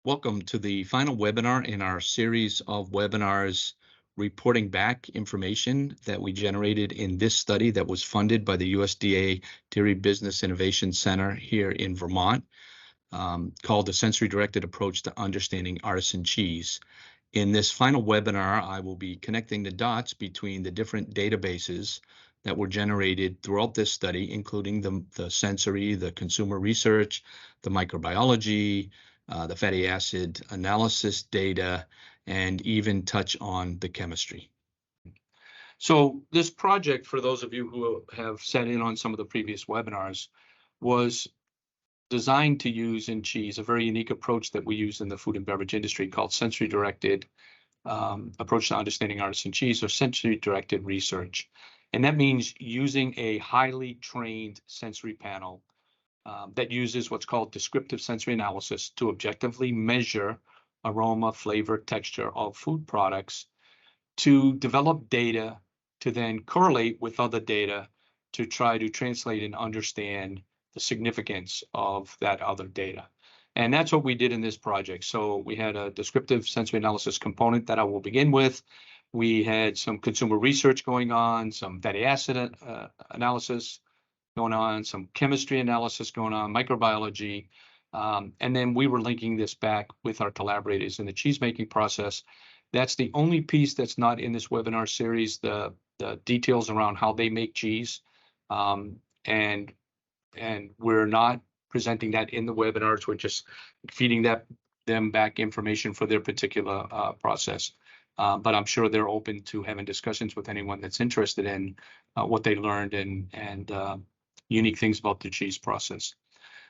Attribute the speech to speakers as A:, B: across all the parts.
A: Welcome to the final webinar in our series of webinars reporting back information that we generated in this study that was funded by the USDA Dairy Business Innovation Center here in Vermont, called the Sensory Directed Approach to Understanding Artisan Cheese. In this final webinar, I will be connecting the dots between the different databases that were generated throughout this study, including the sensory, the consumer research, the microbiology, the fatty acid analysis data, and even touch on the chemistry. So this project, for those of you who have sat in on some of the previous webinars, was designed to use in cheese a very unique approach that we use in the food and beverage industry called sensory-directed approach to understanding artisan cheese, or sensory-directed research. And that means using a highly trained sensory panel that uses what's called descriptive sensory analysis to objectively measure aroma, flavor, texture of food products, to develop data to then correlate with other data to try to translate and understand the significance of that other data. And that's what we did in this project. So we had a descriptive sensory analysis component that I will begin with. We had some consumer research going on, some fatty acid analysis going on, some chemistry analysis going on, microbiology, and then we were linking this back with our collaborators in the cheese making process. That's the only piece that's not in this webinar series, the details around how they make cheese. And we're not presenting that in the webinars. We're just feeding them back information for their particular process. But I'm sure they're open to having discussions with anyone that's interested in what they learned and unique things about the cheese process.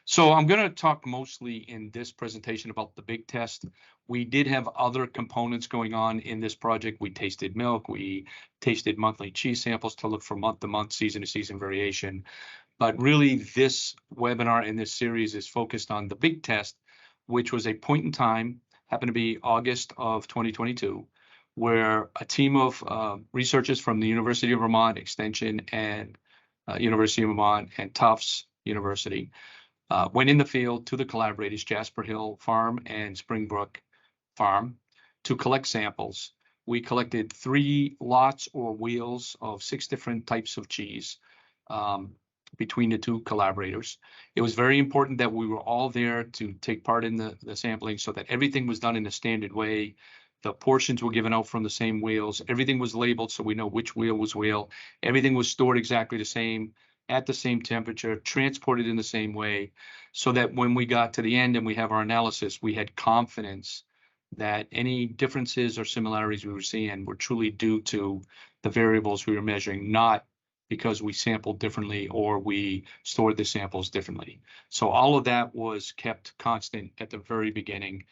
A: So I'm going to talk mostly in this presentation about the big test. We did have other components going on in this project. We tasted milk. We tasted monthly cheese samples to look for month-to-month, season-to-season variation. But really, this webinar in this series is focused on the big test, which was a point in time, happened to be August of 2022, where a team of researchers from the University of Vermont Extension and University of Vermont and Tufts University went in the field to the collaborators, Jasper Hill Farm and Springbrook Farm, to collect samples. We collected 3 lots or wheels of 6 different types of cheese between the 2 collaborators. It was very important that we were all there to take part in the sampling so that everything was done in a standard way. The portions were given out from the same wheels. Everything was labeled so we know which wheel was wheel. Everything was stored exactly the same, at the same temperature, transported in the same way, so that when we got to the end and we have our analysis, we had confidence that any differences or similarities we were seeing were truly due to the variables we were measuring, not because we sampled differently or we stored the samples differently. So all of that was kept constant at the very beginning.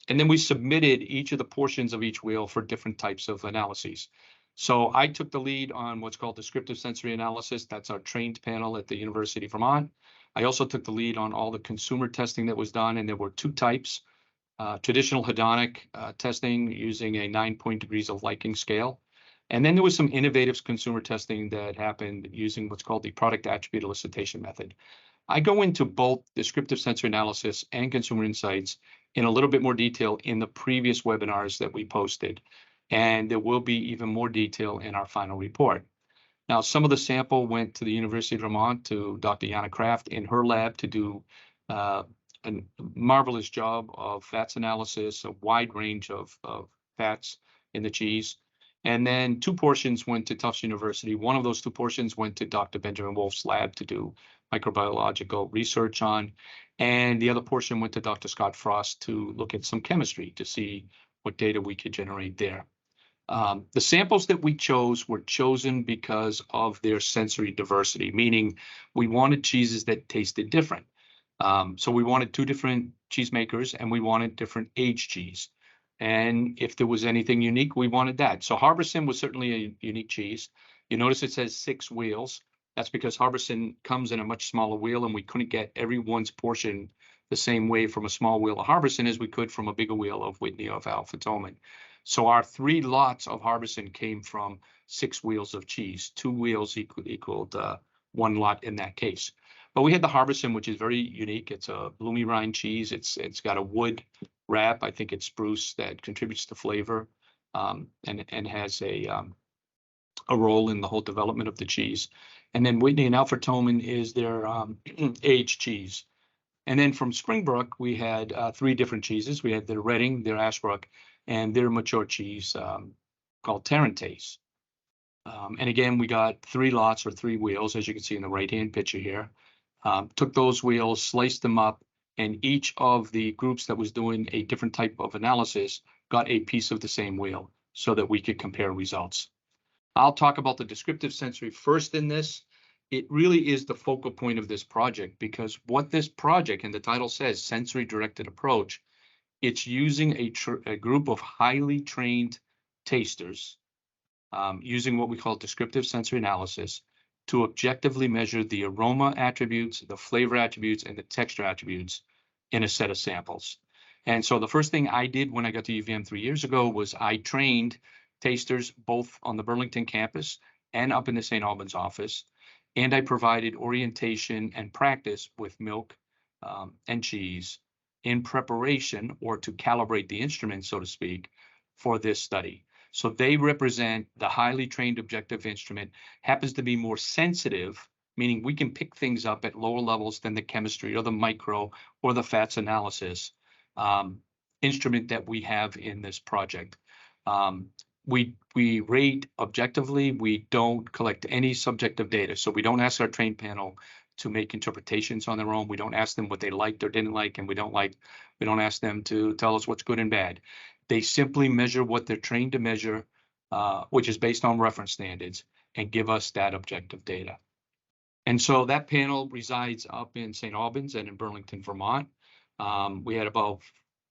A: And then we submitted each of the portions of each wheel for different types of analyses. So I took the lead on what's called descriptive sensory analysis. That's our trained panel at the University of Vermont. I also took the lead on all the consumer testing that was done, and there were 2 types. Traditional hedonic testing using a 9-point degrees of liking scale. And then there was some innovative consumer testing that happened using what's called the product attribute elicitation method. I go into both descriptive sensory analysis and consumer insights in a little bit more detail in the previous webinars that we posted. And there will be even more detail in our final report. Now, some of the sample went to the University of Vermont to Dr. Jana Kraft in her lab to do a marvelous job of fats analysis, a wide range of fats in the cheese. And then 2 portions went to Tufts University. One of those 2 portions went to Dr. Benjamin Wolf's lab to do microbiological research on. And the other portion went to Dr. Scott Frost to look at some chemistry to see what data we could generate there. The samples that we chose were chosen because of their sensory diversity, meaning we wanted cheeses that tasted different. So we wanted 2 different cheesemakers, and we wanted different age cheese. And if there was anything unique, we wanted that. So Harbison was certainly a unique cheese. You notice it says 6 wheels. That's because Harbison comes in a much smaller wheel, and we couldn't get everyone's portion the same way from a small wheel of Harbison as we could from a bigger wheel of Whitney or of Alpha Tolman. So our 3 lots of Harbison came from 6 wheels of cheese. 2 wheels equaled 1 lot in that case. But we had the Harbison, which is very unique. It's a bloomy rind cheese. It's got a wood wrap. I think it's spruce that contributes to flavor, and has a role in the whole development of the cheese. And then Whitney and Alfred Toman is their aged cheese. And then from Springbrook, we had three different cheeses. We had their Reading, their Ashbrook, and their mature cheese called Tarentaise. And again, we got 3 lots or 3 wheels, as you can see in the right-hand picture here. Took those wheels, sliced them up, and each of the groups that was doing a different type of analysis got a piece of the same wheel so that we could compare results. I'll talk about the descriptive sensory first in this. It really is the focal point of this project, because what this project, and the title says, sensory directed approach, it's using a group of highly trained tasters, using what we call descriptive sensory analysis to objectively measure the aroma attributes, the flavor attributes, and the texture attributes in a set of samples. And so the first thing I did when I got to UVM 3 years ago was I trained tasters both on the Burlington campus and up in the St. Albans office. And I provided orientation and practice with milk and cheese in preparation, or to calibrate the instrument, so to speak, for this study. So they represent the highly trained objective instrument, happens to be more sensitive, meaning we can pick things up at lower levels than the chemistry or the micro or the fats analysis instrument that we have in this project. We rate objectively. We don't collect any subjective data. So we don't ask our trained panel to make interpretations on their own. We don't ask them what they liked or didn't like, and we don't ask them to tell us what's good and bad. They simply measure what they're trained to measure, which is based on reference standards, and give us that objective data. And so that panel resides up in St. Albans and in Burlington, Vermont. We had about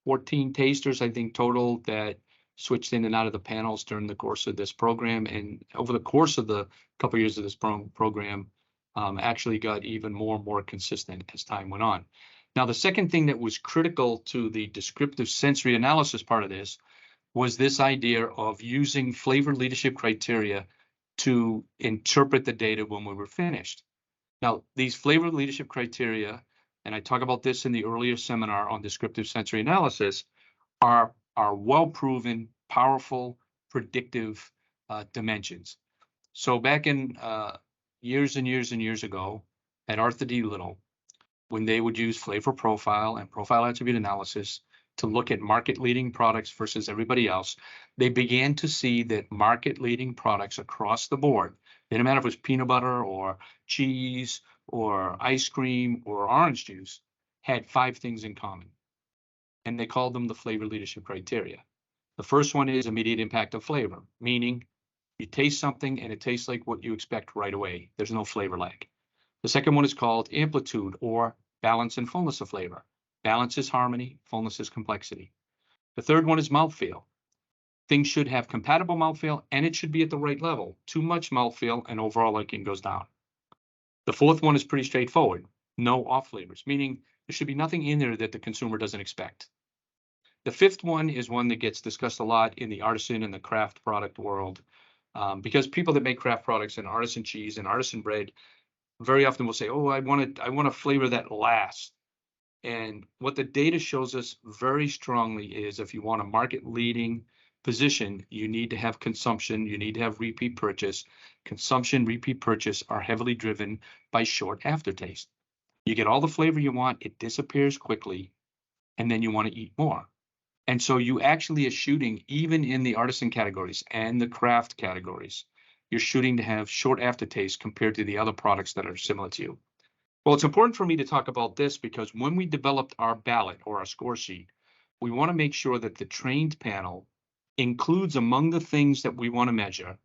A: 14 tasters, I think, total, that switched in and out of the panels during the course of this program. And over the course of the couple of years of this program, actually got even more and more consistent as time went on. Now, the second thing that was critical to the descriptive sensory analysis part of this was this idea of using flavor leadership criteria to interpret the data when we were finished. Now, these flavor leadership criteria, and I talk about this in the earlier seminar on descriptive sensory analysis, are well-proven, powerful, predictive dimensions. So back in years and years and years ago at Arthur D. Little, when they would use flavor profile and profile attribute analysis to look at market-leading products versus everybody else, they began to see that market-leading products across the board, didn't matter if it was peanut butter or cheese or ice cream or orange juice, had 5 things in common. And they called them the flavor leadership criteria. The first one is immediate impact of flavor, meaning you taste something and it tastes like what you expect right away. There's no flavor lag. The second one is called amplitude, or balance and fullness of flavor. Balance is harmony, fullness is complexity. The third one is mouthfeel. Things should have compatible mouthfeel, and it should be at the right level. Too much mouthfeel and overall liking goes down. The fourth one is pretty straightforward. No off flavors, meaning there should be nothing in there that the consumer doesn't expect. The fifth one is one that gets discussed a lot in the artisan and the craft product world, because people that make craft products and artisan cheese and artisan bread very often will say, oh, I want a flavor that lasts. And what the data shows us very strongly is, if you want a market leading position, you need to have consumption, you need to have repeat purchase. Consumption, repeat purchase are heavily driven by short aftertaste. You get all the flavor you want, it disappears quickly, and then you want to eat more. And so you actually are shooting, even in the artisan categories and the craft categories, you're shooting to have short aftertaste compared to the other products that are similar to you. Well, it's important for me to talk about this because when we developed our ballot or our score sheet, we want to make sure that the trained panel includes, among the things that we want to measure,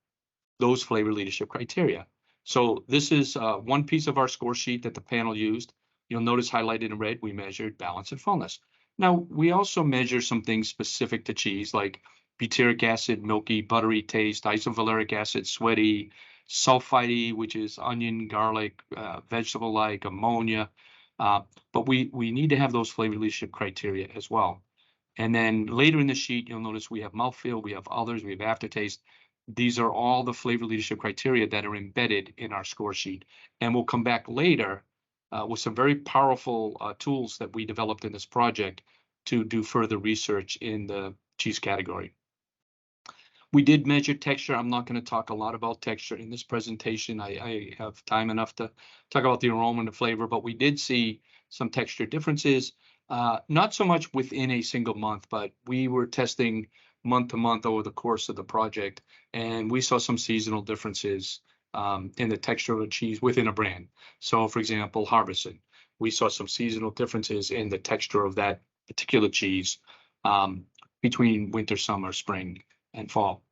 A: those flavor leadership criteria. So this is one piece of our score sheet that the panel used. You'll notice highlighted in red, we measured balance and fullness. Now, we also measure some things specific to cheese, like butyric acid, milky, buttery taste, isovaleric acid, sweaty, sulfite, which is onion, garlic, vegetable-like, ammonia. But we need to have those flavor leadership criteria as well. And then later in the sheet, you'll notice we have mouthfeel, we have others, we have aftertaste. These are all the flavor leadership criteria that are embedded in our score sheet. And we'll come back later with some very powerful tools that we developed in this project to do further research in the cheese category. We did measure texture. I'm not going to talk a lot about texture in this presentation. I have time enough to talk about the aroma and the flavor, but we did see some texture differences, not so much within a single month, but we were testing month to month over the course of the project, and we saw some seasonal differences in the texture of the cheese within a brand. So, for example, Artisan, we saw some seasonal differences in the texture of that particular cheese between winter, summer, spring, and fall.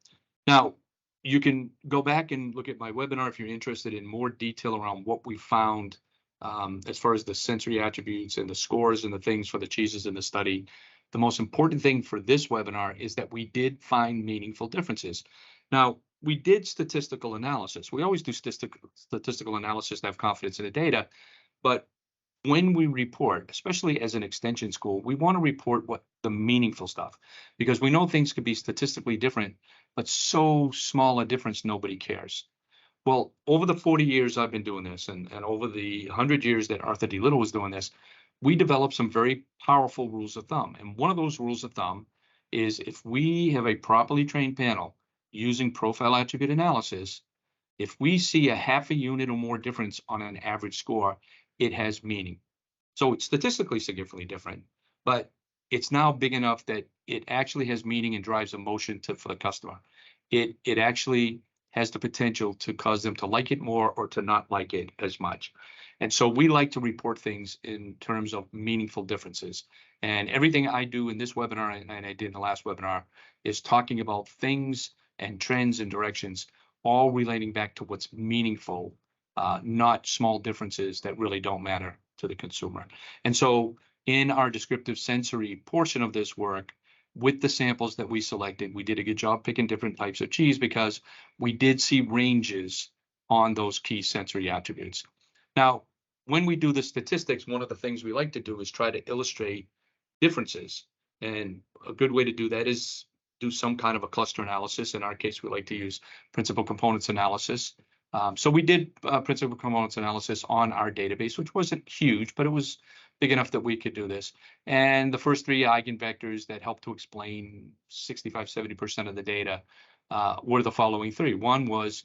A: Now, you can go back and look at my webinar if you're interested in more detail around what we found as far as the sensory attributes and the scores and the things for the cheeses in the study. The most important thing for this webinar is that we did find meaningful differences. Now, we did statistical analysis. We always do statistical analysis to have confidence in the data, but when we report, especially as an extension school, we want to report what the meaningful stuff, because we know things could be statistically different, but so small a difference, nobody cares. Well, over the 40 years I've been doing this, and over the 100 years that Arthur D. Little was doing this, we developed some very powerful rules of thumb. And one of those rules of thumb is if we have a properly trained panel using profile attribute analysis, if we see a half a unit or more difference on an average score, it has meaning. So it's statistically significantly different, but it's now big enough that it actually has meaning and drives emotion for the customer. It actually has the potential to cause them to like it more or to not like it as much. And so we like to report things in terms of meaningful differences. And everything I do in this webinar and I did in the last webinar is talking about things and trends and directions, all relating back to what's meaningful, not small differences that really don't matter to the consumer. And so in our descriptive sensory portion of this work, with the samples that we selected, we did a good job picking different types of cheese because we did see ranges on those key sensory attributes. Now, when we do the statistics, one of the things we like to do is try to illustrate differences. And a good way to do that is do some kind of a cluster analysis. In our case, we like to use principal components analysis. So we did principal components analysis on our database, which wasn't huge, but it was big enough that we could do this. And the first three eigenvectors that helped to explain 65–70% of the data were the following three. One was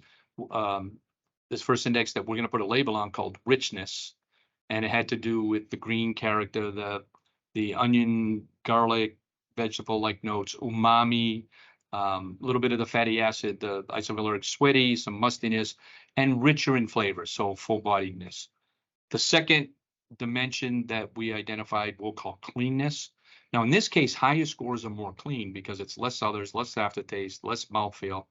A: this first index that we're going to put a label on called richness, and it had to do with the green character, the onion, garlic, vegetable-like notes, umami, a little bit of the fatty acid, the isovaleric sweaty, some mustiness, and richer in flavor, so full-bodiedness. The second dimension that we identified we'll call cleanness. Now, in this case, higher scores are more clean because it's less others, less aftertaste, less mouthfeel.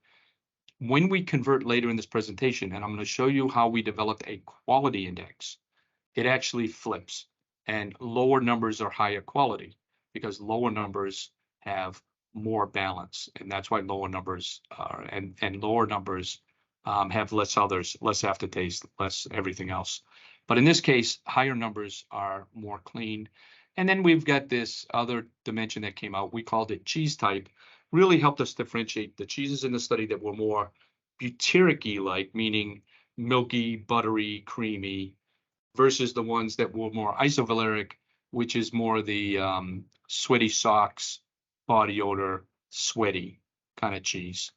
A: When we convert later in this presentation, and I'm going to show you how we developed a quality index, it actually flips, and lower numbers are higher quality because lower numbers have more balance, and that's why lower numbers are, and lower numbers have less others, less aftertaste, less everything else. But in this case, higher numbers are more clean. And then we've got this other dimension that came out. We called it cheese type. Really helped us differentiate the cheeses in the study that were more butyric-like, meaning milky, buttery, creamy, versus the ones that were more isovaleric, which is more the sweaty socks, body odor, sweaty kind of cheese.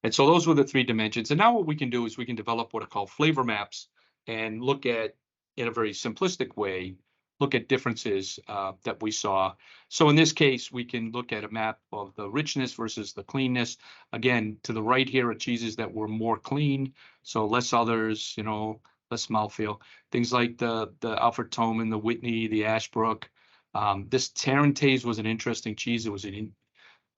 A: And so those were the three dimensions. And now what we can do is we can develop what are called flavor maps and look at, in a very simplistic way, look at differences that we saw. So in this case, we can look at a map of the richness versus the cleanness. Again, to the right here are cheeses that were more clean, so less others, less mouthfeel. Things like the Alfred Toman, the Whitney, the Ashbrook. This Tarentaise was an interesting cheese. It was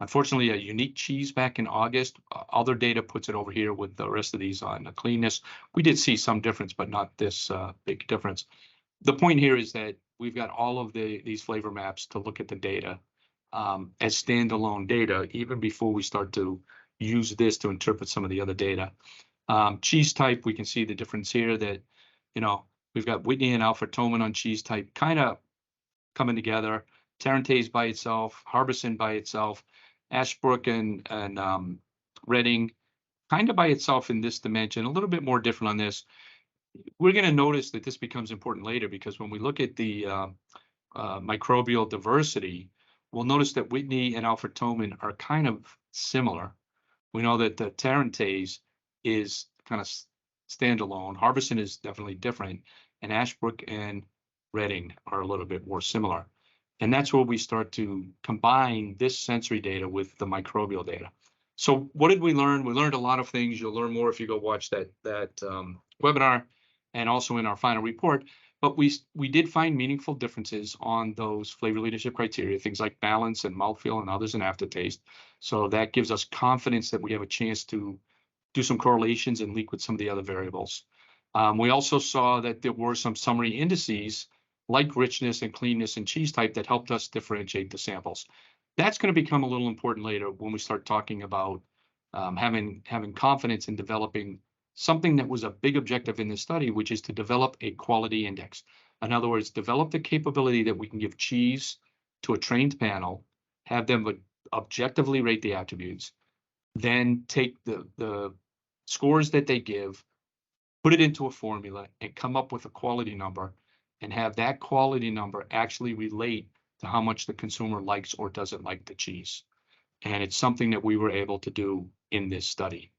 A: unfortunately a unique cheese back in August. Other data puts it over here with the rest of these on the cleanness. We did see some difference, but not this big difference. The point here is that we've got all of these flavor maps to look at the data as standalone data, even before we start to use this to interpret some of the other data. Cheese type, we can see the difference here that, we've got Whitney and Alfred Toman on cheese type kind of coming together. Tarentaise by itself, Harbison by itself, Ashbrook and Reading kind of by itself in this dimension, a little bit more different on this. we're going to notice that this becomes important later, because when we look at the microbial diversity, we'll notice that Whitney and Alfred Toman are kind of similar. We know that the Tarentaise is kind of standalone. Harbison is definitely different, and Ashbrook and Redding are a little bit more similar. And that's where we start to combine this sensory data with the microbial data. So what did we learn? We learned a lot of things. You'll learn more if you go watch that webinar, and also in our final report. But we did find meaningful differences on those flavor leadership criteria, things like balance and mouthfeel and others in aftertaste. So that gives us confidence that we have a chance to do some correlations and link with some of the other variables. We also saw that there were some summary indices like richness and cleanness and cheese type that helped us differentiate the samples. That's going to become a little important later when we start talking about having confidence in developing something that was a big objective in this study, which is to develop a quality index. In other words, develop the capability that we can give cheese to a trained panel, have them objectively rate the attributes, then take the scores that they give, put it into a formula, and come up with a quality number, and have that quality number actually relate to how much the consumer likes or doesn't like the cheese. And it's something that we were able to do in this study.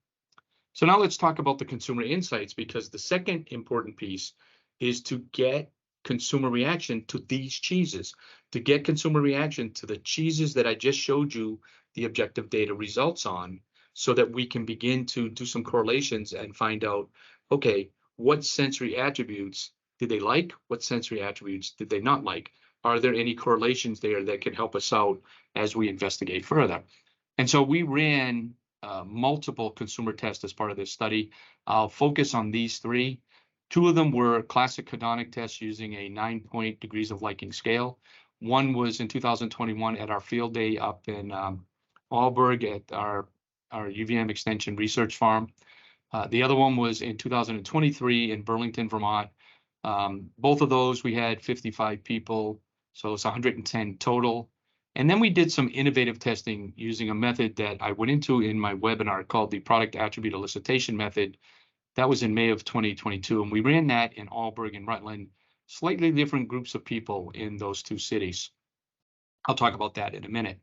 A: So now let's talk about the consumer insights, because the second important piece is to get consumer reaction to these cheeses, to get consumer reaction to the cheeses that I just showed you the objective data results on, so that we can begin to do some correlations and find out, okay, what sensory attributes did they like? What sensory attributes did they not like? Are there any correlations there that can help us out as we investigate further? And so we ran multiple consumer tests as part of this study. I'll focus on these three. Two of them were classic hedonic tests using a 9-point degrees of liking scale. One was in 2021 at our field day up in Alburg at our UVM Extension Research Farm. The other one was in 2023 in Burlington, Vermont. Both of those we had 55 people, so it's 110 total. And then we did some innovative testing using a method that I went into in my webinar called the product attribute elicitation method. That was in May of 2022, and we ran that in Alburg and Rutland, slightly different groups of people in those two cities. I'll talk about that in a minute.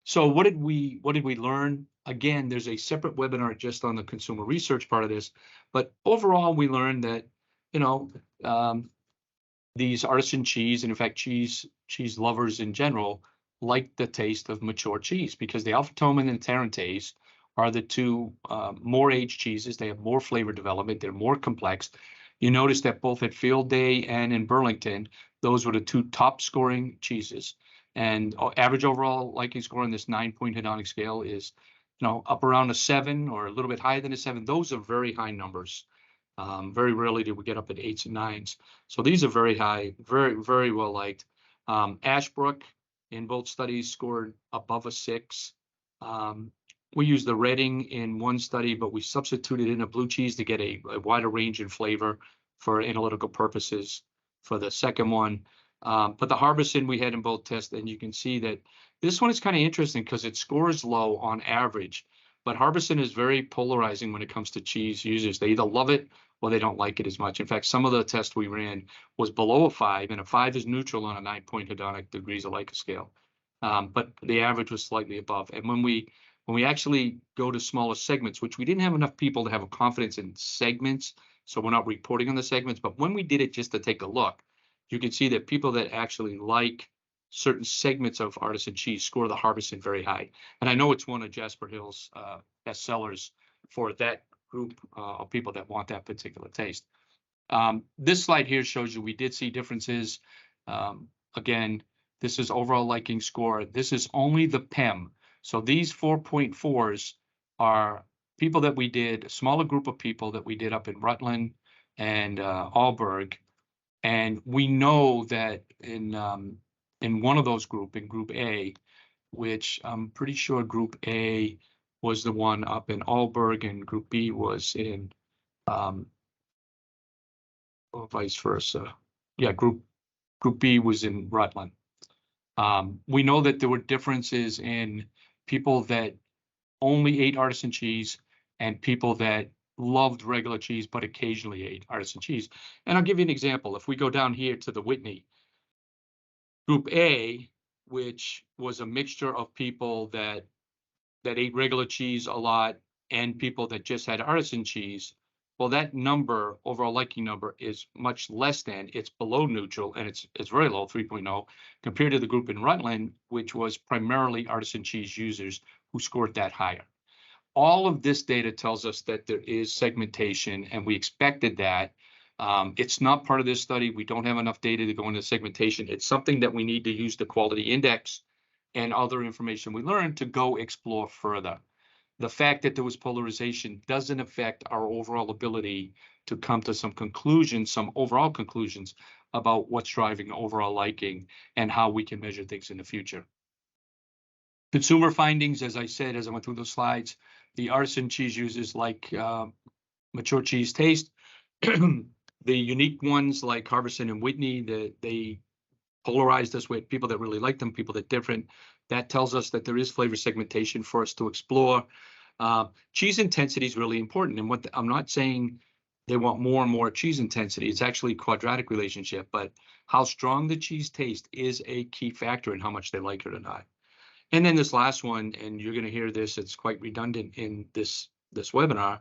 A: So what did we learn? Again, there's a separate webinar just on the consumer research part of this, but overall we learned that, these artisan cheese, and in fact cheese lovers in general, like the taste of mature cheese, because the Alfred Toman and Tarentaise are the two more aged cheeses. They have more flavor development. They're more complex. You notice that both at Field Day and in Burlington, those were the two top scoring cheeses. And average overall liking score on this 9-point hedonic scale is, up around a 7 or a little bit higher than a 7. Those are very high numbers. Very rarely do we get up at 8s and 9s. So these are very high, very, very well liked. Ashbrook in both studies scored above a 6. We used the Redding in one study, but we substituted in a blue cheese to get a wider range in flavor for analytical purposes for the second one. But the Harbison we had in both tests, and you can see that this one is kind of interesting because it scores low on average, but Harbison is very polarizing when it comes to cheese users. They either love it or they don't like it as much. In fact, some of the tests we ran was below a 5, and a 5 is neutral on a 9-point hedonic degrees of liking scale. But the average was slightly above. And when we actually go to smaller segments, which we didn't have enough people to have a confidence in segments, so we're not reporting on the segments, but when we did it just to take a look, you can see that people that actually like certain segments of artisan cheese score the Harbison very high. And I know it's one of Jasper Hill's best sellers for that group of people that want that particular taste. This slide here shows you we did see differences. Again, this is overall liking score. This is only the PEM. So these 4.4s are people that we did, a smaller group of people that we did up in Rutland and Alburg. And we know that in one of those groups, in Group A, which I'm pretty sure Group A was the one up in Alburg and Group B was in, or vice versa. Yeah, Group B was in Rutland. We know that there were differences in people that only ate artisan cheese and people that loved regular cheese, but occasionally ate artisan cheese. And I'll give you an example. If we go down here to the Whitney, group A, which was a mixture of people that ate regular cheese a lot and people that just had artisan cheese, well, that number, overall liking number, is much less than, it's below neutral, and it's very low, 3.0, compared to the group in Rutland, which was primarily artisan cheese users who scored that higher. All of this data tells us that there is segmentation, and we expected that. It's not part of this study. We don't have enough data to go into segmentation. It's something that we need to use the quality index and other information we learned to go explore further. The fact that there was polarization doesn't affect our overall ability to come to some conclusions, some overall conclusions about what's driving overall liking and how we can measure things in the future. Consumer findings, as I said, as I went through those slides, the artisan cheese users like mature cheese taste. The unique ones like Harbison and Whitney, they polarized us with people that really like them, people that different. That tells us that there is flavor segmentation for us to explore. Cheese intensity is really important. And I'm not saying they want more and more cheese intensity. It's actually a quadratic relationship, but how strong the cheese taste is a key factor in how much they like it or not. And then this last one, and you're going to hear this, it's quite redundant in this webinar.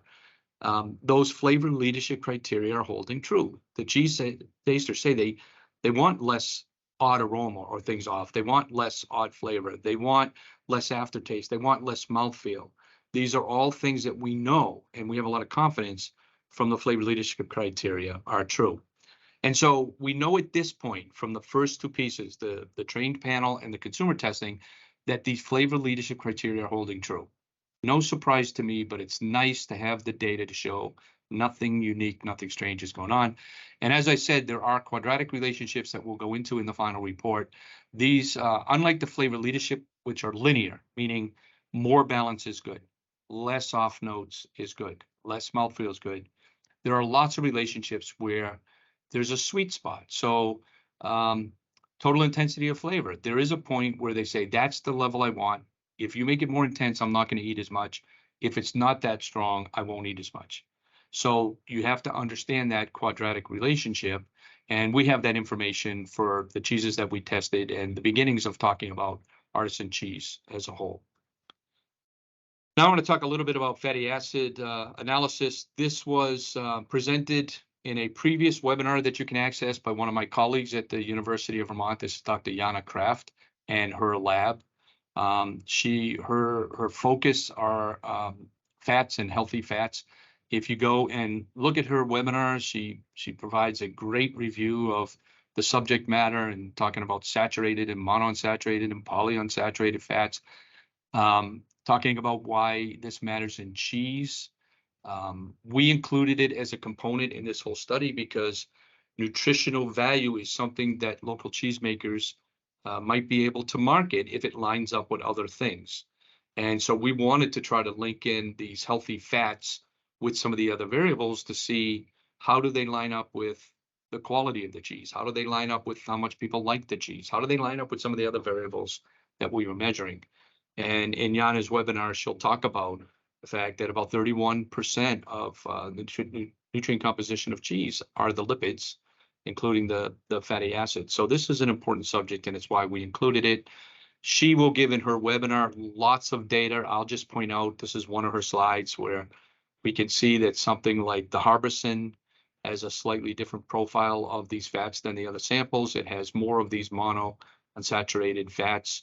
A: Those flavor leadership criteria are holding true. The cheese tasters say they want less odd aroma or things off. They want less odd flavor. They want less aftertaste. They want less mouthfeel. These are all things that we know, and we have a lot of confidence from the flavor leadership criteria are true. And so we know at this point from the first two pieces, the trained panel and the consumer testing, that these flavor leadership criteria are holding true. No surprise to me, but it's nice to have the data to show nothing unique, nothing strange is going on. And as I said, there are quadratic relationships that we'll go into in the final report. These, unlike the flavor leadership, which are linear, meaning more balance is good, less off notes is good, less mouthfeel is good. There are lots of relationships where there's a sweet spot. So total intensity of flavor, there is a point where they say, that's the level I want. If you make it more intense, I'm not going to eat as much. If it's not that strong, I won't eat as much. So you have to understand that quadratic relationship. And we have that information for the cheeses that we tested and the beginnings of talking about artisan cheese as a whole. Now I want to talk a little bit about fatty acid analysis. This was presented in a previous webinar that you can access by one of my colleagues at the University of Vermont. This is Dr. Jana Kraft and her lab. Her focus are fats and healthy fats. If you go and look at her webinars, she provides a great review of the subject matter and talking about saturated and monounsaturated and polyunsaturated fats, talking about why this matters in cheese. We included it as a component in this whole study because nutritional value is something that local cheesemakers might be able to market if it lines up with other things. And so we wanted to try to link in these healthy fats with some of the other variables to see how do they line up with the quality of the cheese? How do they line up with how much people like the cheese? How do they line up with some of the other variables that we were measuring? And in Jana's webinar, she'll talk about the fact that about 31% of the nutrient composition of cheese are the lipids, including the fatty acids. So this is an important subject, and it's why we included it. She will give in her webinar lots of data. I'll just point out, this is one of her slides where we can see that something like the Harbison has a slightly different profile of these fats than the other samples. It has more of these monounsaturated fats,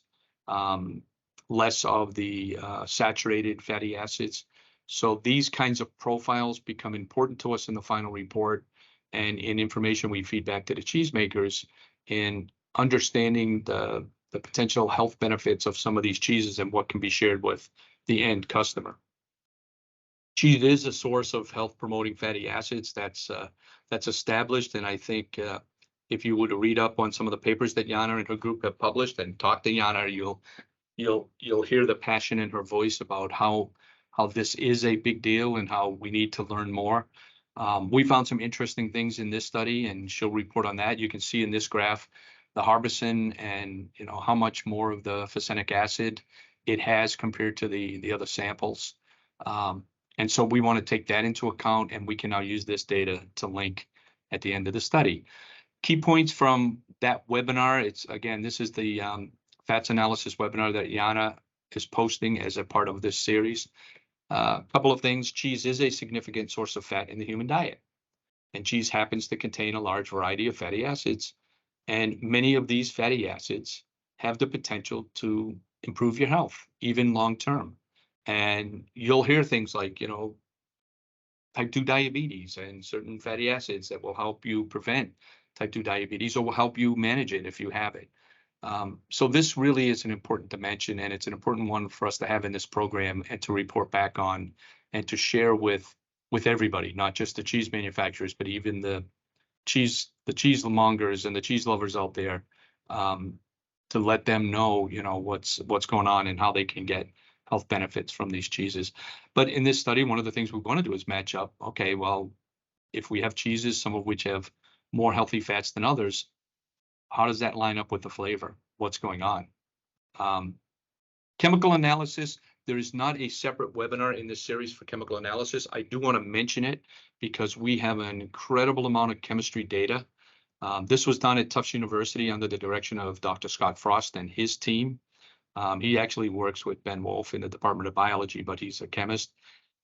A: less of the saturated fatty acids. So these kinds of profiles become important to us in the final report and in information we feed back to the cheesemakers in understanding the potential health benefits of some of these cheeses and what can be shared with the end customer. Cheese is a source of health-promoting fatty acids. That's established, and I think if you were to read up on some of the papers that Jana and her group have published and talk to Jana, you'll hear the passion in her voice about how this is a big deal and how we need to learn more. We found some interesting things in this study, and she'll report on that. You can see in this graph the Harbison and how much more of the fascinic acid it has compared to the other samples. And so we want to take that into account, and we can now use this data to link at the end of the study. Key points from that webinar. It's again, this is the fats analysis webinar that Yana is posting as a part of this series. A couple of things. Cheese is a significant source of fat in the human diet, and cheese happens to contain a large variety of fatty acids. And many of these fatty acids have the potential to improve your health, even long term. And you'll hear things like, type 2 diabetes and certain fatty acids that will help you prevent type 2 diabetes or will help you manage it if you have it. So this really is an important dimension, and it's an important one for us to have in this program and to report back on and to share with everybody, not just the cheese manufacturers, but even the cheesemongers and the cheese lovers out there, to let them know, what's going on and how they can get health benefits from these cheeses. But in this study, one of the things we want to do is match up, okay, well, if we have cheeses, some of which have more healthy fats than others, how does that line up with the flavor? What's going on? Chemical analysis, there is not a separate webinar in this series for chemical analysis. I do want to mention it because we have an incredible amount of chemistry data. This was done at Tufts University under the direction of Dr. Scott Frost and his team. He actually works with Ben Wolf in the Department of Biology, but he's a chemist.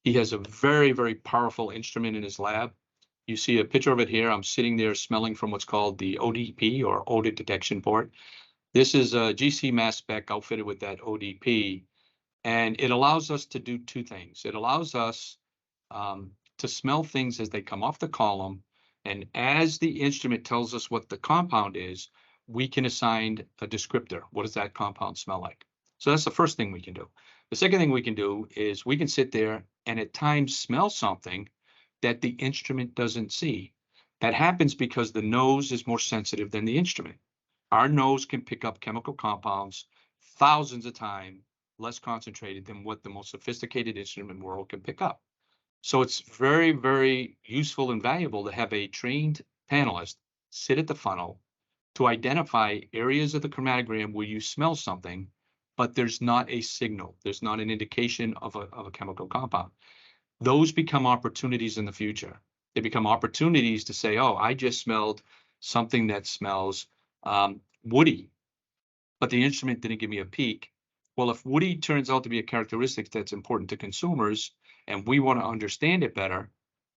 A: He has a very, very powerful instrument in his lab. You see a picture of it here. I'm sitting there smelling from what's called the ODP, or odor detection port. This is a GC mass spec outfitted with that ODP, and it allows us to do two things. It allows us to smell things as they come off the column, and as the instrument tells us what the compound is, we can assign a descriptor. What does that compound smell like? So that's the first thing we can do. The second thing we can do is we can sit there and at times smell something that the instrument doesn't see. That happens because the nose is more sensitive than the instrument. Our nose can pick up chemical compounds thousands of times less concentrated than what the most sophisticated instrument world can pick up. So it's very, very useful and valuable to have a trained panelist sit at the funnel to identify areas of the chromatogram where you smell something, but there's not a signal. There's not an indication of a chemical compound. Those become opportunities in the future. They become opportunities to say, oh, I just smelled something that smells woody, but the instrument didn't give me a peak. Well, if woody turns out to be a characteristic that's important to consumers and we want to understand it better,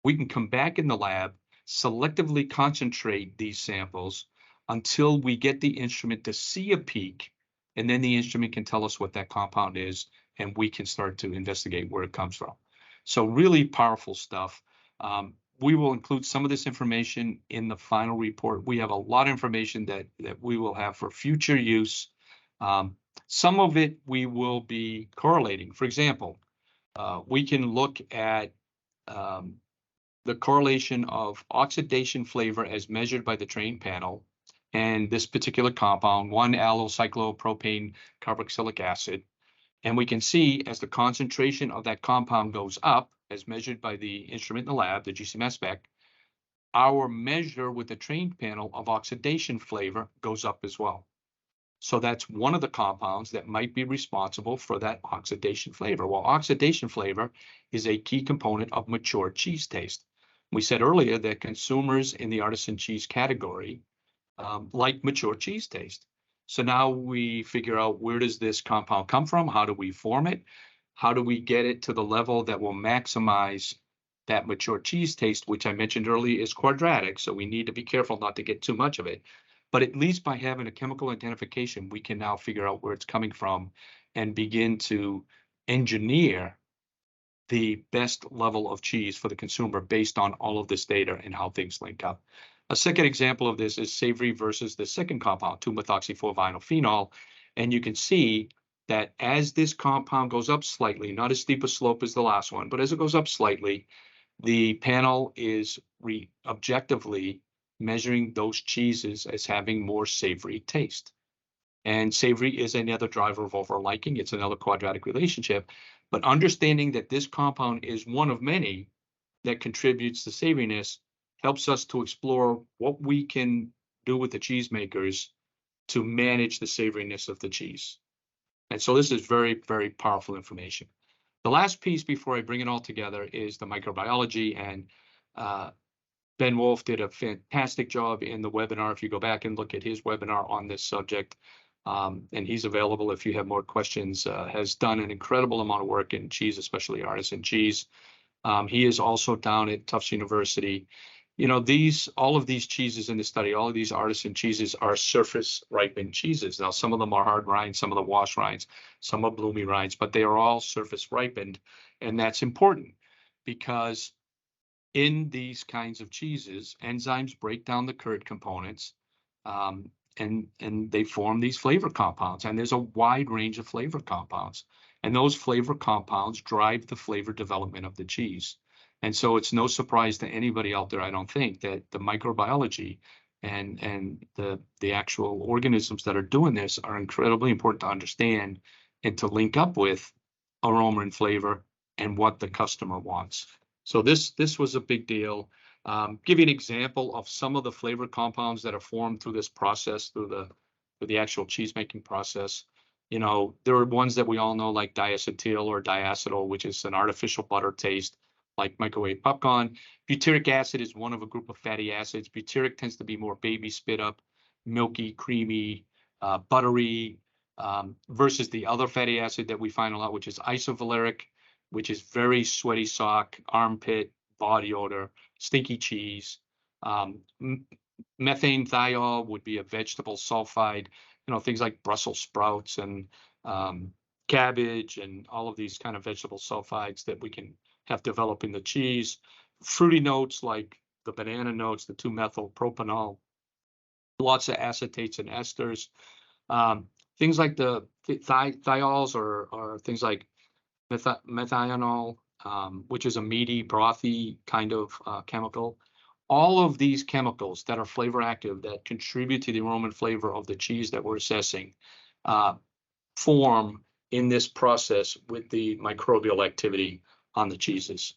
A: we can come back in the lab, selectively concentrate these samples until we get the instrument to see a peak, and then the instrument can tell us what that compound is, and we can start to investigate where it comes from. So really powerful stuff. We will include some of this information in the final report. We have a lot of information that we will have for future use. Some of it we will be correlating. For example, we can look at the correlation of oxidation flavor as measured by the trained panel and this particular compound, 1-allyl-cyclopropane carboxylic acid. And we can see as the concentration of that compound goes up, as measured by the instrument in the lab, the GC mass spec, our measure with the trained panel of oxidation flavor goes up as well. So that's one of the compounds that might be responsible for that oxidation flavor. Well, oxidation flavor is a key component of mature cheese taste. We said earlier that consumers in the artisan cheese category like mature cheese taste. So now we figure out, where does this compound come from? How do we form it? How do we get it to the level that will maximize that mature cheese taste, which I mentioned earlier is quadratic, so we need to be careful not to get too much of it. But at least by having a chemical identification, we can now figure out where it's coming from and begin to engineer the best level of cheese for the consumer based on all of this data and how things link up. A second example of this is savory versus the second compound, 2-methoxy-4-vinylphenol. And you can see that as this compound goes up slightly, not as steep a slope as the last one, but as it goes up slightly, the panel is objectively measuring those cheeses as having more savory taste. And savory is another driver of overall liking. It's another quadratic relationship. But understanding that this compound is one of many that contributes to savoriness helps us to explore what we can do with the cheesemakers to manage the savoriness of the cheese. And so this is very, very powerful information. The last piece before I bring it all together is the microbiology, and Ben Wolf did a fantastic job in the webinar. If you go back and look at his webinar on this subject, and he's available if you have more questions, has done an incredible amount of work in cheese, especially artisan cheese. He is also down at Tufts University. You know, all of these cheeses in the study, all of these artisan cheeses are surface ripened cheeses. Now, some of them are hard rinds, some of them wash rinds, some are bloomy rinds, but they are all surface ripened. And that's important because in these kinds of cheeses, enzymes break down the curd components, and they form these flavor compounds. And there's a wide range of flavor compounds. And those flavor compounds drive the flavor development of the cheese. And so it's no surprise to anybody out there, I don't think, that the microbiology and the actual organisms that are doing this are incredibly important to understand and to link up with aroma and flavor and what the customer wants. So this was a big deal. Give you an example of some of the flavor compounds that are formed through this process, through the actual cheese making process. You know, there are ones that we all know, like diacetyl or diacetyl, which is an artificial butter taste, like microwave popcorn. Butyric acid is one of a group of fatty acids. Butyric tends to be more baby spit up, milky, creamy, buttery, versus the other fatty acid that we find a lot, which is isovaleric, which is very sweaty sock, armpit, body odor, stinky cheese. Methane thiol would be a vegetable sulfide, you know, things like Brussels sprouts and cabbage and all of these kind of vegetable sulfides that we can have develop in the cheese. Fruity notes like the banana notes, the 2-methyl propanol, lots of acetates and esters. Things like the thiols or things like methionol, which is a meaty, brothy kind of chemical. All of these chemicals that are flavor active, that contribute to the aroma and flavor of the cheese that we're assessing, form in this process with the microbial activity on the cheeses.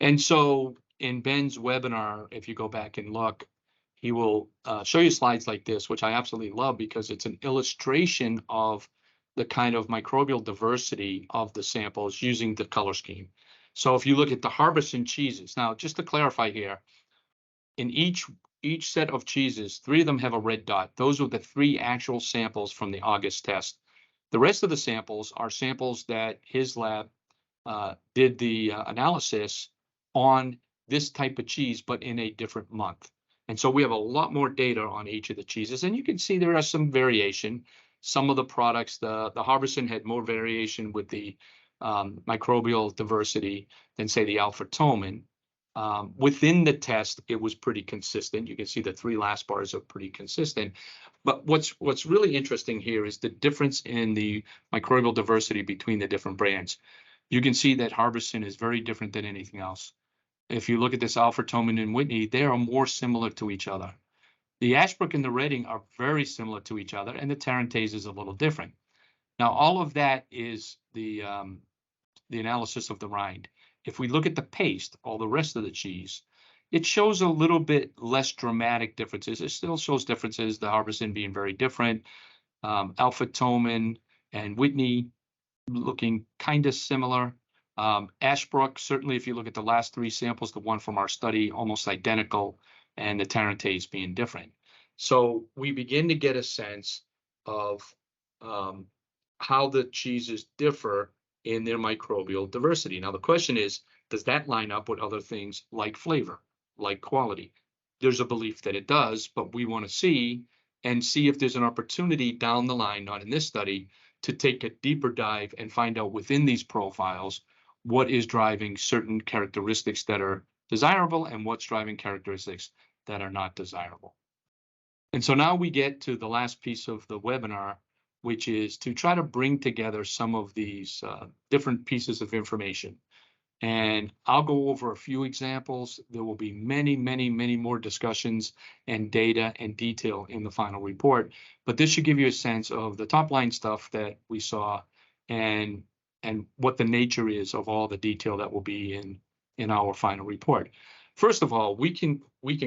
A: And so in Ben's webinar, if you go back and look, he will show you slides like this, which I absolutely love because it's an illustration of the kind of microbial diversity of the samples using the color scheme. So if you look at the Harbison cheeses, now just to clarify here, in each set of cheeses, 3 of them have a red dot. Those are the 3 actual samples from the August test. The rest of the samples are samples that his lab did the analysis on this type of cheese, but in a different month. And so we have a lot more data on each of the cheeses, and you can see there are some variation. Some of the products, the Harbison had more variation with the microbial diversity than, say, the Alpha Toman. Within the test, it was pretty consistent. You can see the 3 last bars are pretty consistent. But what's really interesting here is the difference in the microbial diversity between the different brands. You can see that Harbison is very different than anything else. If you look at this Alpha Toman and Whitney, they are more similar to each other. The Ashbrook and the Redding are very similar to each other, and the Tarentaise is a little different. Now, all of that is the analysis of the rind. If we look at the paste, all the rest of the cheese, it shows a little bit less dramatic differences. It still shows differences, the Harbison being very different, Alpha Toman and Whitney looking kind of similar. Ashbrook, certainly if you look at the last 3 samples, the one from our study, almost identical, and the Tarentaise being different. So we begin to get a sense of how the cheeses differ in their microbial diversity. Now, the question is, does that line up with other things like flavor, like quality? There's a belief that it does, but we want to see if there's an opportunity down the line, not in this study, to take a deeper dive and find out within these profiles what is driving certain characteristics that are desirable and what's driving characteristics that are not desirable. And so now we get to the last piece of the webinar, which is to try to bring together some of these different pieces of information. And I'll go over a few examples. There will be many, many, many more discussions and data and detail in the final report. But this should give you a sense of the top line stuff that we saw and what the nature is of all the detail that will be in our final report. First of all, we can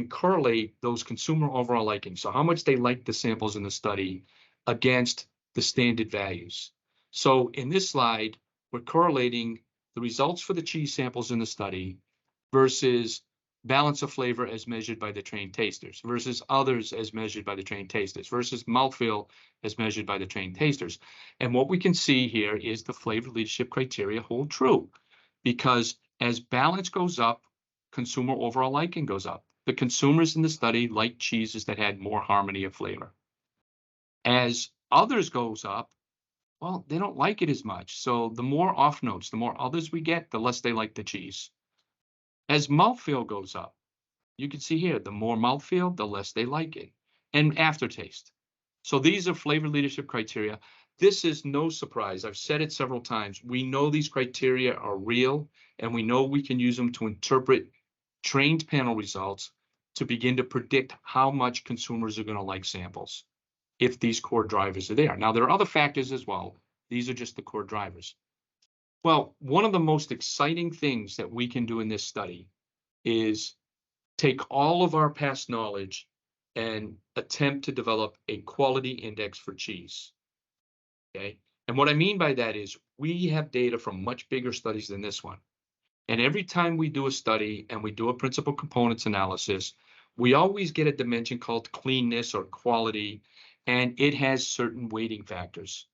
A: correlate those consumer overall liking, so how much they like the samples in the study, against the standard values. So in this slide, we're correlating the results for the cheese samples in the study versus balance of flavor as measured by the trained tasters versus others as measured by the trained tasters versus mouthfeel as measured by the trained tasters. And what we can see here is the flavor leadership criteria hold true, because as balance goes up, consumer overall liking goes up. The consumers in the study liked cheeses that had more harmony of flavor. As others goes up, well, they don't like it as much. So the more off notes, the more others we get, the less they like the cheese. As mouthfeel goes up, you can see here, the more mouthfeel, the less they like it. And aftertaste. So these are flavor leadership criteria. This is no surprise. I've said it several times. We know these criteria are real, and we know we can use them to interpret trained panel results to begin to predict how much consumers are going to like samples if these core drivers are there. Now, there are other factors as well. These are just the core drivers. Well, one of the most exciting things that we can do in this study is take all of our past knowledge and attempt to develop a quality index for cheese. Okay. And what I mean by that is we have data from much bigger studies than this one. And every time we do a study and we do a principal components analysis, we always get a dimension called cleanness or quality, and it has certain weighting factors.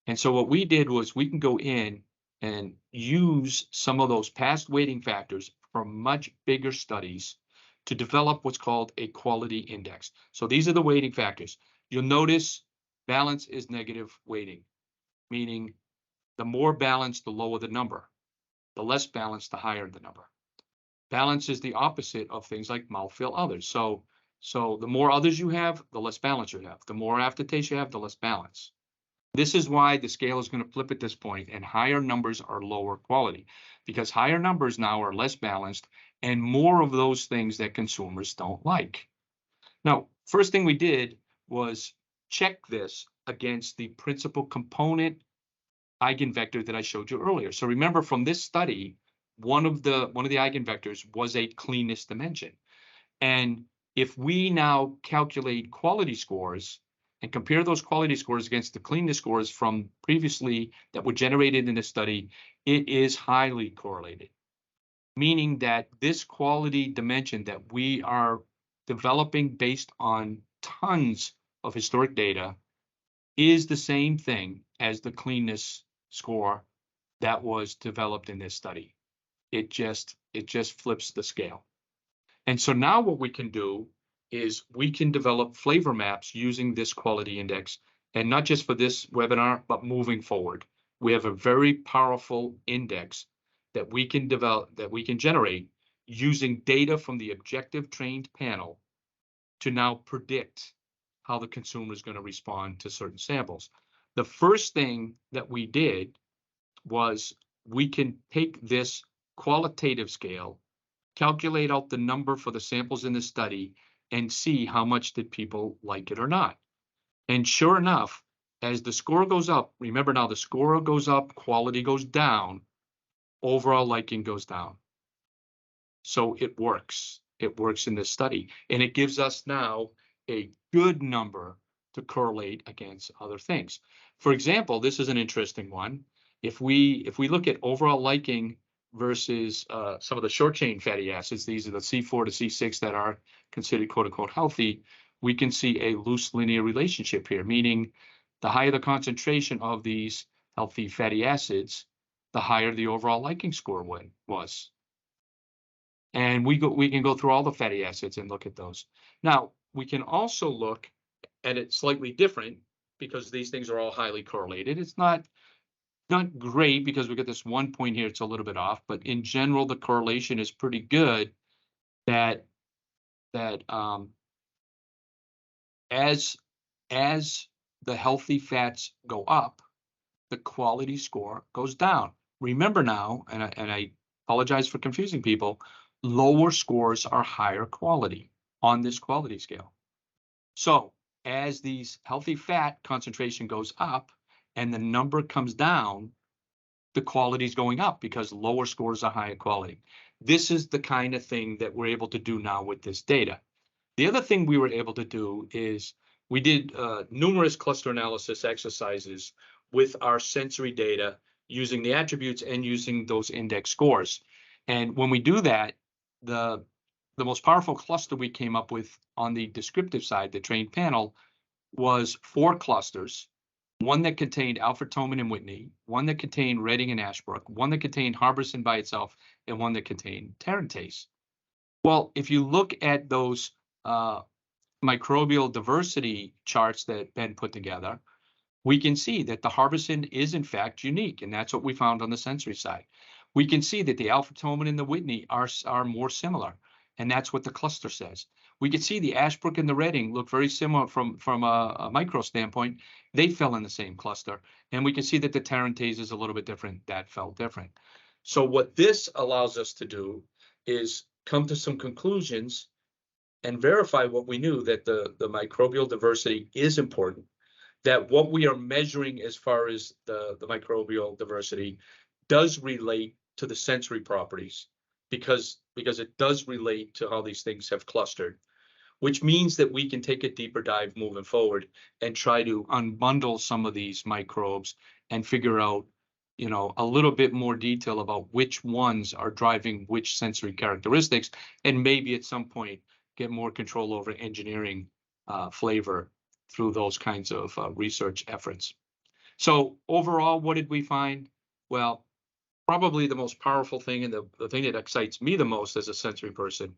A: And so what we did was we can go in and use some of those past weighting factors from much bigger studies to develop what's called a quality index. So these are the weighting factors. You'll notice balance is negative weighting, meaning the more balanced, the lower the number. The less balanced, the higher the number. Balance is the opposite of things like mouthfeel others. So the more others you have, the less balance you have. The more aftertaste you have, the less balance. This is why the scale is going to flip at this point, and higher numbers are lower quality, because higher numbers now are less balanced and more of those things that consumers don't like. Now, first thing we did was check this against the principal component eigenvector that I showed you earlier. So remember, from this study, one of the eigenvectors was a cleanness dimension. And if we now calculate quality scores and compare those quality scores against the cleanness scores from previously that were generated in the study, it is highly correlated, meaning that this quality dimension that we are developing based on tons of historic data is the same thing as the cleanness score that was developed in this study. It just flips the scale. And so now what we can do is we can develop flavor maps using this quality index, and not just for this webinar, but moving forward. We have a very powerful index that we can develop, that we can generate using data from the objective trained panel to now predict how the consumer is going to respond to certain samples. The first thing that we did was we can take this qualitative scale, calculate out the number for the samples in the study, and see how much did people like it or not. And sure enough, as the score goes up, remember now the score goes up, quality goes down, overall liking goes down. So it works. It works in this study, and it gives us now a good number to correlate against other things. For example, this is an interesting one. If we look at overall liking versus some of the short chain fatty acids, these are the C4 to C6 that are considered quote unquote healthy, we can see a loose linear relationship here, meaning the higher the concentration of these healthy fatty acids, the higher the overall liking score was. And we can go through all the fatty acids and look at those. Now, we can also look at it slightly different because these things are all highly correlated. It's not great because we got this one point here, it's a little bit off, but in general, the correlation is pretty good that as the healthy fats go up, the quality score goes down. Remember now, and I apologize for confusing people, lower scores are higher quality on this quality scale. So as these healthy fat concentration goes up and the number comes down, the quality is going up because lower scores are higher quality. This is the kind of thing that we're able to do now with this data. The other thing we were able to do is we did numerous cluster analysis exercises with our sensory data using the attributes and using those index scores. And when we do that, the most powerful cluster we came up with on the descriptive side, the trained panel, was 4 clusters. One that contained Alfred Toman and Whitney, one that contained Reading and Ashbrook, one that contained Harbison by itself, and one that contained Tarentaise. Well, if you look at those microbial diversity charts that Ben put together, we can see that the Harbison is in fact unique, and that's what we found on the sensory side. We can see that the Alfred Toman and the Whitney are more similar, and that's what the cluster says. We can see the Ashbrook and the Reading look very similar from a micro standpoint. They fell in the same cluster, and we can see that the Tarentaise is a little bit different. That fell different. So what this allows us to do is come to some conclusions and verify what we knew, that the microbial diversity is important, that what we are measuring as far as the microbial diversity does relate to the sensory properties, because it does relate to how these things have clustered, which means that we can take a deeper dive moving forward and try to unbundle some of these microbes and figure out, a little bit more detail about which ones are driving which sensory characteristics, and maybe at some point get more control over engineering flavor through those kinds of research efforts. So overall, what did we find? Well, probably the most powerful thing, and the thing that excites me the most as a sensory person,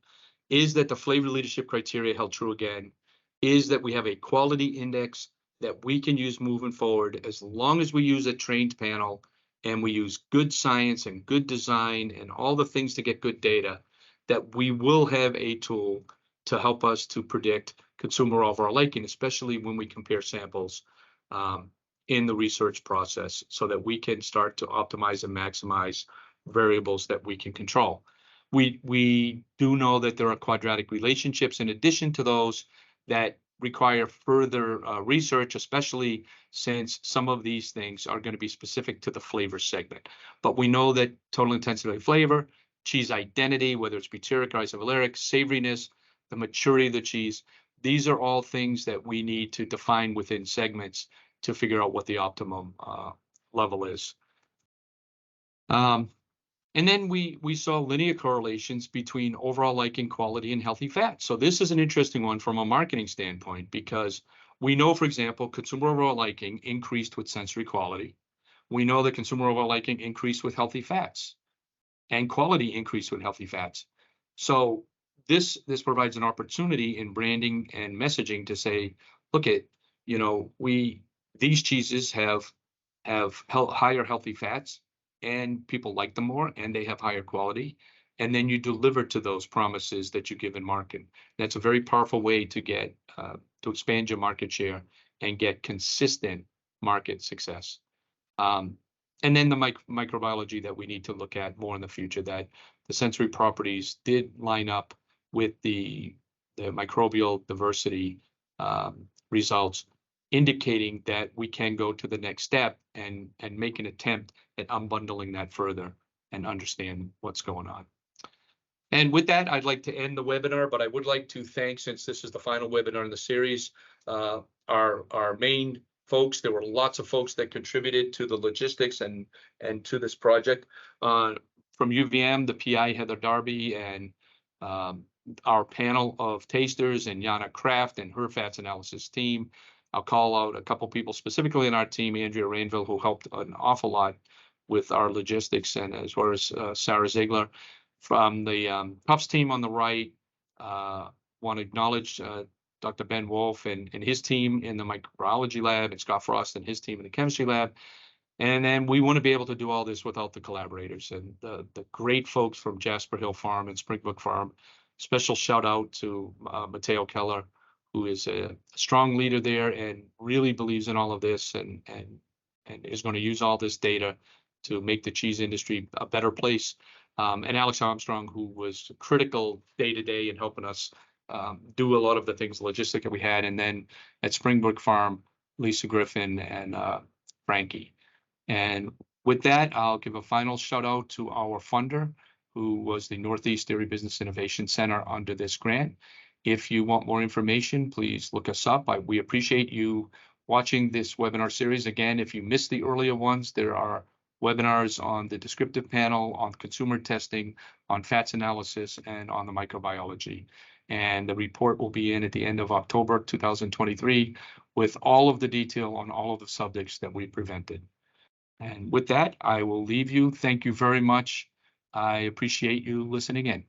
A: is that the flavor leadership criteria held true again, is that we have a quality index that we can use moving forward, as long as we use a trained panel and we use good science and good design and all the things to get good data, that we will have a tool to help us to predict consumer overall liking, especially when we compare samples in the research process, so that we can start to optimize and maximize variables that we can control. We do know that there are quadratic relationships in addition to those that require further research, especially since some of these things are going to be specific to the flavor segment. But we know that total intensity of flavor, cheese identity, whether it's butyric or isovaleric, savoriness, the maturity of the cheese, these are all things that we need to define within segments to figure out what the optimum level is. And then we saw linear correlations between overall liking, quality, and healthy fat. So this is an interesting one from a marketing standpoint, because we know, for example, consumer overall liking increased with sensory quality. We know that consumer overall liking increased with healthy fats, and quality increased with healthy fats. So this provides an opportunity in branding and messaging to say, look at, these cheeses have higher healthy fats, and people like them more, and they have higher quality. And then you deliver to those promises that you give in marketing. That's a very powerful way to get to expand your market share and get consistent market success. And then the microbiology that we need to look at more in the future, that the sensory properties did line up with the microbial diversity results, indicating that we can go to the next step and make an attempt at unbundling that further and understand what's going on. And with that, I'd like to end the webinar, but I would like to thank, since this is the final webinar in the series, our main folks. There were lots of folks that contributed to the logistics and to this project. From UVM, the PI Heather Darby, and our panel of tasters, and Jana Kraft and her fats analysis team. I'll call out a couple people specifically in our team, Andrea Rainville, who helped an awful lot with our logistics, and as well as Sarah Ziegler from the Puffs team on the right. Want to acknowledge Dr. Ben Wolf and his team in the microbiology lab, and Scott Frost and his team in the chemistry lab. And then we want to be able to do all this without the collaborators and the great folks from Jasper Hill Farm and Springbrook Farm. Special shout out to Mateo Keller, who is a strong leader there and really believes in all of this, and is going to use all this data to make the cheese industry a better place. And Alex Armstrong, who was critical day to day in helping us do a lot of the things, logistic that we had. And then at Springbrook Farm, Lisa Griffin and Frankie. And with that, I'll give a final shout out to our funder, who was the Northeast Dairy Business Innovation Center under this grant. If you want more information, please look us up. We appreciate you watching this webinar series. Again, if you missed the earlier ones, there are webinars on the descriptive panel, on consumer testing, on fats analysis, and on the microbiology. And the report will be in at the end of October 2023 with all of the detail on all of the subjects that we presented. And with that, I will leave you. Thank you very much. I appreciate you listening in.